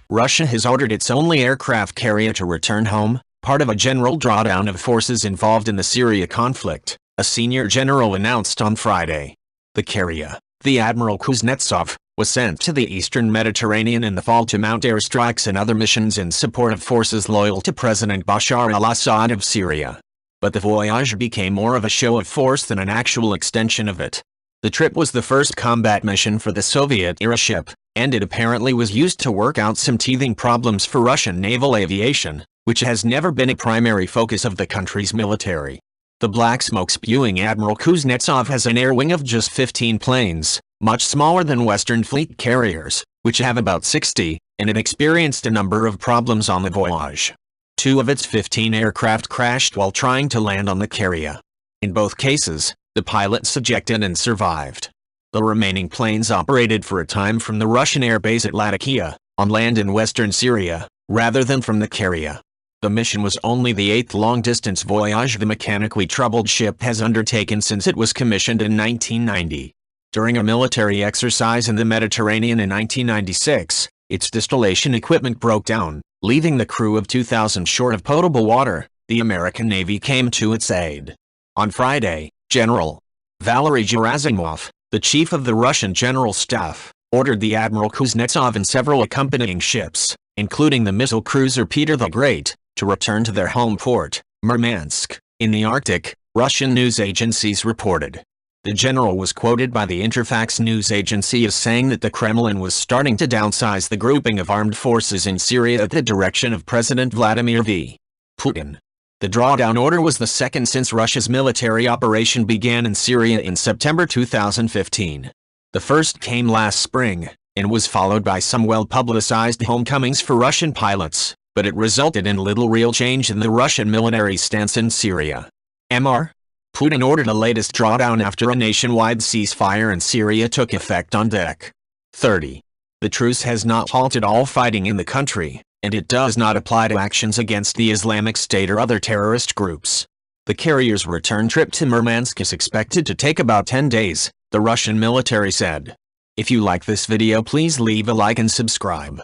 Russia has ordered its only aircraft carrier to return home, part of a general drawdown of forces involved in the Syria conflict, a senior general announced on Friday. The carrier, the Admiral Kuznetsov, was sent to the eastern Mediterranean in the fall to mount airstrikes and other missions in support of forces loyal to President Bashar al-Assad of Syria. But the voyage became more of a show of force than an actual extension of it. The trip was the first combat mission for the Soviet-era ship, and it apparently was used to work out some teething problems for Russian naval aviation, which has never been a primary focus of the country's military. The black-smoke-spewing Admiral Kuznetsov has an air wing of just 15 planes, much smaller than Western fleet carriers, which have about 60, and it experienced a number of problems on the voyage. 2 of its 15 aircraft crashed while trying to land on the carrier. In both cases, the pilots ejected and survived. The remaining planes operated for a time from the Russian airbase at Latakia, on land in western Syria, rather than from the carrier. The mission was only the 8th long-distance voyage the mechanically troubled ship has undertaken since it was commissioned in 1990. During a military exercise in the Mediterranean in 1996, its distillation equipment broke down, leaving the crew of 2,000 short of potable water. The American Navy came to its aid. On Friday, General Valery Gerasimov, the chief of the Russian General Staff, ordered the Admiral Kuznetsov and several accompanying ships, including the missile cruiser Peter the Great, to return to their home port, Murmansk, in the Arctic, Russian news agencies reported. The general was quoted by the Interfax news agency as saying that the Kremlin was starting to downsize the grouping of armed forces in Syria at the direction of President Vladimir V. Putin. The drawdown order was the second since Russia's military operation began in Syria in September 2015. The first came last spring, and was followed by some well-publicized homecomings for Russian pilots, but it resulted in little real change in the Russian military stance in Syria. Mr. Putin ordered a latest drawdown after a nationwide ceasefire in Syria took effect on Dec. 30. The truce has not halted all fighting in the country, and it does not apply to actions against the Islamic State or other terrorist groups. The carrier's return trip to Murmansk is expected to take about 10 days, the Russian military said. If you like this video, please leave a like and subscribe.